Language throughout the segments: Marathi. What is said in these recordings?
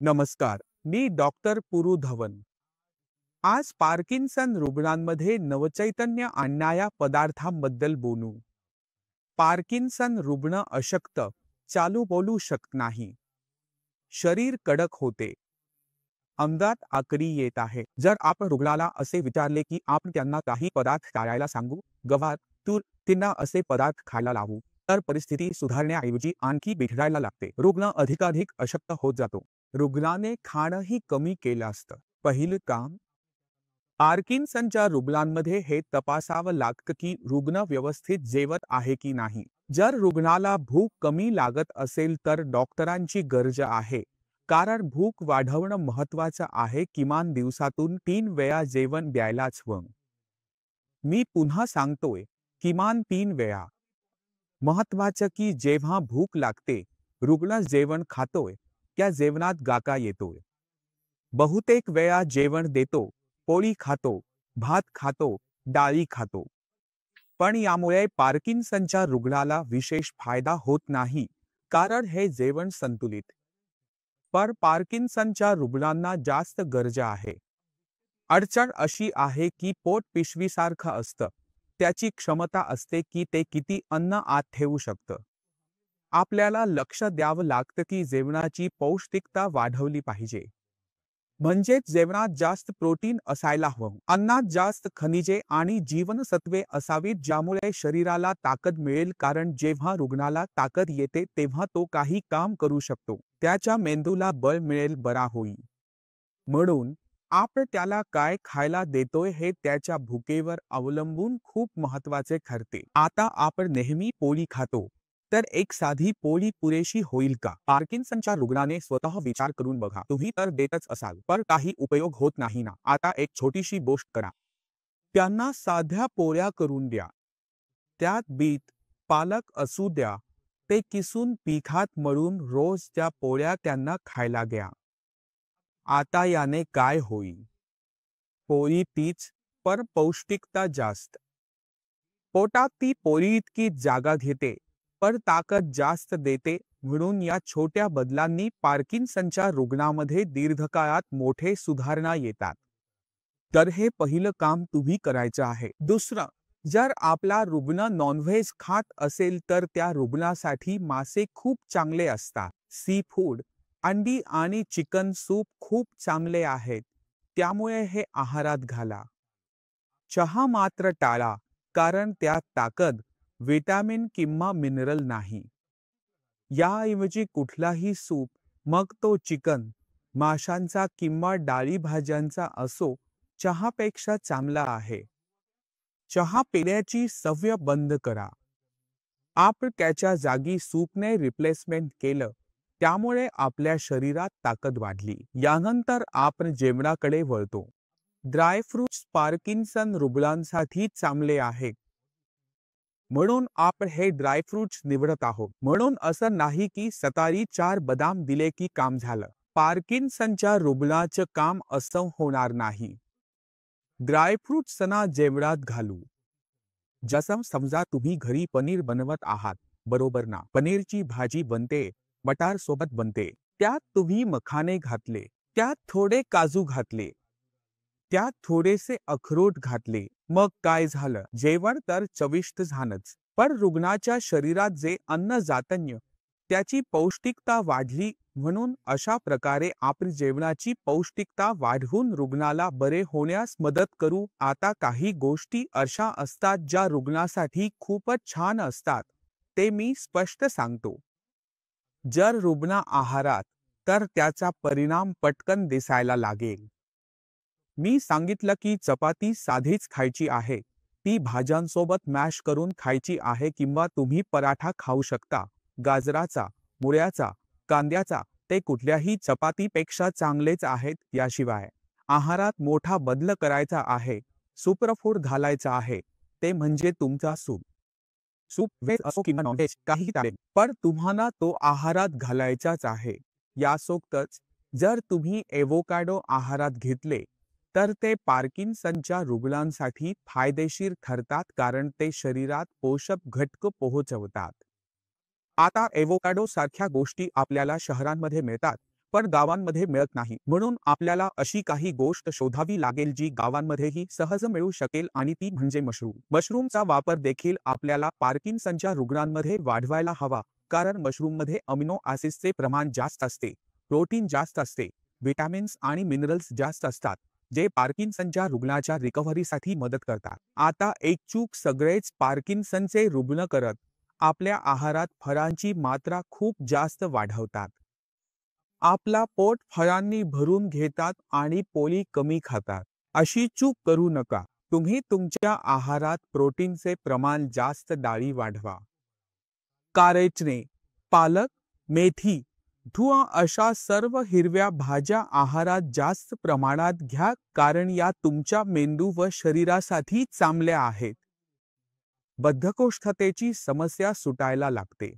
नमस्कार, मी डॉक्टर पुरू धवन. आज पार्किन्सन रुग्णांमध्ये नवचैतन्य आणणाऱ्या पदार्थांबद्दल बोलू. पार्किन्सन रुग्ण अशक्त, चालू बोलू शकत नाही. शरीर कडक होते. अंगात आकडी येत आहे. जर आपण रुग्णाला असे विचारले की आपण त्यांना काही पदार्थ टाळायला सांगू, गवार, तूर, त्यांना असे पदार्थ खायला लावू, तर परिस्थिती सुधारण्याऐवजी आणखी बिघडायला लागते. रुग्ण अधिकाधिक अशक्त होत जातो. रुग्णाने खाणंही कमी केलं असतं. पहिलं काम, पार्किन्सनच्या रुग्णांमध्ये हे तपासावं लागतं की रुग्ण व्यवस्थित जेवत आहे की नाही. जर रुग्णाला भूक कमी लागत असेल तर डॉक्टरांची गरज आहे, कारण भूक वाढवणं महत्त्वाचं आहे. किमान दिवसातून 3 वेळा जेवण द्यायलाच हवं. मी पुन्हा सांगतोय, किमान 3 वेळा. महत्त्वाचं की जेव्हा भूक लागते, रुग्ण जेवण खातोय, त्या जेवणात गाका येतोय. बहुतेक वेळा जेवण देतो, पोळी खातो, भात खातो, डाळी खातो. पण यामुळे पार्किन्सनच्या रुग्णाला विशेष फायदा होत नाही, कारण हे जेवण संतुलित. पर पार्किन्सनच्या रुग्णांना जास्त गरज आहे. अडचण अशी आहे की पोट पिशवीसारखं असतं. त्याची क्षमता असते की ते किती अन्न आत ठेवू शकतं. आपल्याला लक्ष द्यावं लागतं की जेवणाची पौष्टिकता वाढवली पाहिजे. म्हणजेच जेवणात जास्त प्रोटीन असायला हवं. अन्नात जास्त खनिजे आणि जीवनसत्वे असावीत, ज्यामुळे शरीराला ताकद मिळेल, कारण जेव्हा रुग्णाला ताकद येते तेव्हा तो काही काम करू शकतो. त्याच्या मेंदूला बळ मिळेल, बरा होईल. म्हणून आपण त्याला काय खायला देतोय हे त्याच्या भुकेवर अवलंबून खूप महत्त्वाचे ठरते. आता आपण नेहमी पोळी खातो, तर एक साधी पोळी पुरेशी होईल का? पार्किन्सनच्या रुग्णाने स्वतः विचार करून बघा. तुम्ही तर देतच असाल, पण काही उपयोग होत नाही ना. आता एक छोटीशी गोष्ट करा. त्यांना साध्या पोळ्या करून द्या. त्यात बीट, पालक असू द्या. ते किसून पिठात मळून रोज त्या पोळ्या त्यांना खायला द्या. आता याने काय होईल? पोळी तीच, पण पौष्टिकता जास्त. पोटात ती पोळी इतकी जागा घेते, पण ताकद जास्त देते. म्हणून या छोट्या बदलांनी पार्किन्सनच्या रुग्णामध्ये दीर्घकाळात मोठे सुधारणा येतात. तर हे पहिलं काम तुम्ही करायचं आहे. दुसरं, जर आपला रुग्ण नॉनव्हेज खात असेल तर त्या रुग्णासाठी मासे खूप चांगले असतात. सी फूड, अंडी आणि चिकन सूप खूप चांगले आहेत. त्यामुळे हे आहारात घाला. चहा मात्र टाळा, कारण त्यात ताकद, विटॅमिन किंवा मिनरल नाही. याऐवजी कुठलाही सूप, मग तो चिकन, माशांचा किंवा डाळी भाज्यांचा असो, चहापेक्षा चांगला आहे. चहा पिण्याची सवय बंद करा. आपण त्याच्या जागी सूपने रिप्लेसमेंट केलं, त्यामुळे आपल्या शरीरात ताकद वाढली. यानंतर आपण जेवणाकडे वळतो. ड्रायफ्रुट्स पार्किन्सन रुग्णांसाठी चांगले आहेत. म्हणून आपण हे ड्रायफ्रुट्स निवडत आहोत. म्हणून असं नाही की सकाळी 4 बदाम दिले की काम झालं. पार्किन्सनच्या रुग्णाचं काम असं होणार नाही. ड्रायफ्रुट्सना जेवणात घालू. जसं समजा तुम्ही घरी पनीर बनवत आहात, बरोबर ना? पनीरची भाजी बनते, मटार सोबत बनते. त्यात तुम्ही मखाने घातले, त्यात थोडे काजू घातले, त्यात थोडेसे अक्रोड घातले. मग काय झालं? जेवण तर चविष्ट झालंच, पण रुग्णाच्या शरीरात जे अन्न जातन्य, त्याची पौष्टिकता वाढली. म्हणून अशा प्रकारे आपण जेवणाची पौष्टिकता वाढवून रुग्णाला बरे होण्यास मदत करू. आता काही गोष्टी अशा असतात ज्या रुग्णासाठी खूपच छान असतात, ते मी स्पष्ट सांगतो. जर रुग्ण आहारात, तर त्याचा परिणाम पटकन दिसायला लागेल. मी सांगितलं की चपाती साधीच खायची आहे, ती भाज्यांसोबत मॅश करून खायची आहे, किंवा तुम्ही पराठा खाऊ शकता, गाजराचा, मुळ्याचा, कांद्याचा. ते कुठल्याही चपातीपेक्षा चांगलेच आहेत. याशिवाय आहारात मोठा बदल करायचा आहे, सुपरफूड घालायचा आहे, ते म्हणजे तुमचा सूप. सूप व्हेज असो किंवा नॉनव्हेज, काहीही चालेल, पण तुम्हाला तो आहारात घालायचाच आहे. यासोबतच जर तुम्ही एवोकॅडो आहारात घेतले, तर ते पार्किन्सनच्या रुग्णांसाठी फायदेशीर ठरतात, कारण ते शरीरात पोषक घटक पोहोचवतात. आता एवोकॅडो सारख्या गोष्टी आपल्याला शहरांमध्ये मिळतात, पण गावांमध्ये मिळत नाही. म्हणून आपल्याला अशी काही गोष्ट शोधावी लागेल जी गावांमध्येही सहज मिळू शकेल आणि ती म्हणजे मशरूम. मशरूमचा वापर देखील आपल्याला पार्किन्सनच्या रुग्णांमध्ये वाढवायला हवा, कारण मशरूममध्ये अमिनो ॲसिड्सचे प्रमाण जास्त असते, प्रोटीन जास्त असते, विटॅमिन्स आणि मिनरल्स जास्त असतात, जे पार्किन्सनच्या रुग्णाच्या रिकव्हरीसाठी मदत करतात. आता एक चूक सगळेच पार्किन्सनचे रुग्ण करत आपल्या आहारात फळांची मात्रा खूप जास्त वाढवतात. आपला पोट फळांनी भरून घेतात आणि पोळी कमी खातात. अशी चूक करू नका. तुम्ही तुमच्या आहारात प्रोटीनचे प्रमाण जास्त डाळी वाढवा. कारळ्याने, पालक, मेथी, धुआ अशा सर्व हिरव्या भाज्या आहारात जास्त प्रमाणात घ्या, कारण या तुमच्या मेंदू व शरीरासाठी चांगल्या आहेत. बद्धकोष्ठतेची समस्या सुटायला लागते.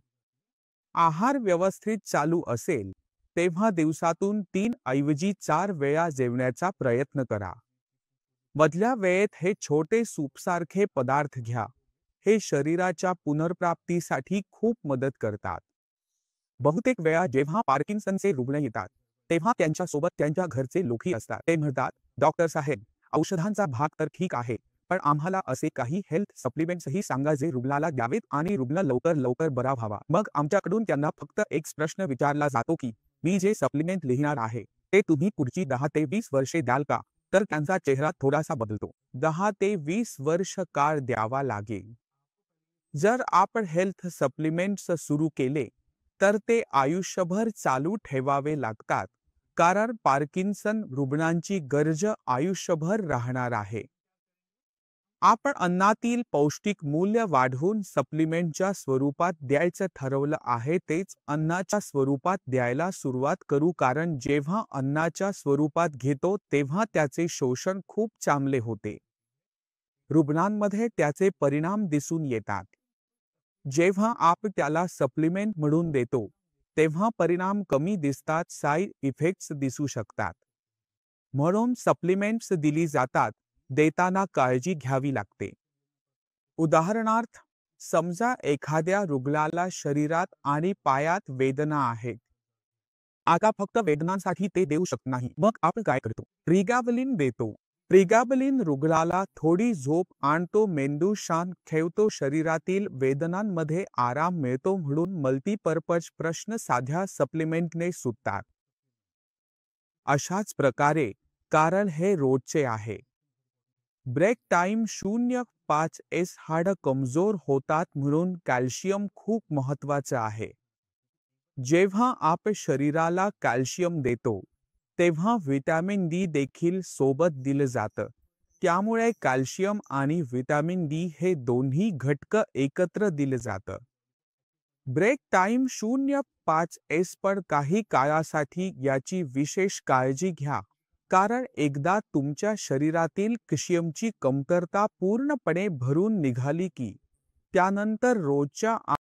आहार व्यवस्थित चालू असेल तेव्हा दिवसातून 3 ऐवजी 4 वेळा जेवण्याचा प्रयत्न करा. मधल्या वेळेत हे छोटे सूपसारखे पदार्थ घ्या. हे शरीराच्या पुनर्प्राप्तीसाठी खूप मदत करतात. बहुतेक वेळा जेव्हा पार्किन्सनचे रुग्ण येतात तेव्हा त्यांच्यासोबत त्यांच्या घरचे लोकही असतात. ते म्हणतात, डॉक्टर साहेब, औषधांचा भाग तर ठीक आहे, पण आम्हाला असे काही हेल्थ सप्लिमेंट्सही सांगा जे रुग्णाला द्यावेत आणि रुग्ण लवकर बरा व्हावा. मग आमच्याकडून त्यांना फक्त एक प्रश्न विचारला जातो की, मी जे सप्लिमेंट लिहिणार आहे ते तुम्ही पुढची 10 ते 20 वर्षे द्याल का? तर त्यांचा चेहरा थोडासा बदलतो. 10 ते 20 वर्ष काळ द्यावा लागेल. जर आपण हेल्थ सप्लिमेंट्स सुरू केले तर ते आयुष्यभर चालू ठेवावे लागतात, कारण पार्किन्सन रुग्णांची गरज आयुष्यभर राहणार आहे. आपण अन्नातील पौष्टिक मूल्य वाढवून सप्लिमेंटच्या स्वरूपात द्यायचं ठरवलं आहे, तेच अन्नाच्या स्वरूपात द्यायला सुरुवात करू, कारण जेव्हा अन्नाच्या स्वरूपात घेतो तेव्हा त्याचे शोषण खूप चांगले होते. रुग्णांमध्ये त्याचे परिणाम दिसून येतात. जेव्हा आपण त्याला सप्लिमेंट म्हणून देतो तेव्हा परिणाम कमी दिसतात, साइड इफेक्ट्स दिसू शकतात. म्हणून सप्लिमेंट्स दिली जातात, देताना काळजी घ्यावी लागते. उदाहरणार्थ, समजा एखाद्या रुग्णाला शरीरात आणि पायात वेदना आहेत. आता फक्त वेदनांसाठी ते देऊ शकत नाही. मग आपण काय करतो? प्रिगाबलिन देतो. प्रिगाबलिन रुग्णाला थोडी झोप आणतो, मेंदू शांत ठेवतो, शरीरातील वेदनांमध्ये आराम मिळतो, म्हणून मल्टीपर्पज प्रश्न साध्या सप्लिमेंटने सुटतात. अशाच प्रकारे, कारण हे रोजचे आहे. ब्रेक टाइम 0.5 हाडं कमजोर होतात, म्हणून कॅल्शियम खूप महत्त्वाचं आहे. जेव्हा आपण शरीराला कॅल्शियम देतो तेव्हा व्हिटॅमिन डी देखील सोबत दिलं जातं. त्यामुळे कॅल्शियम आणि व्हिटॅमिन डी हे दोन्ही घटक एकत्र दिलं जातं. ब्रेक टाइम 0.5 पण काही काळासाठी याची विशेष काळजी घ्या, कारण एकदा तुमच्या शरीरातील कॅल्शियमची कमतरता पूर्णपणे भरून निघाली की त्यानंतर रोजच्या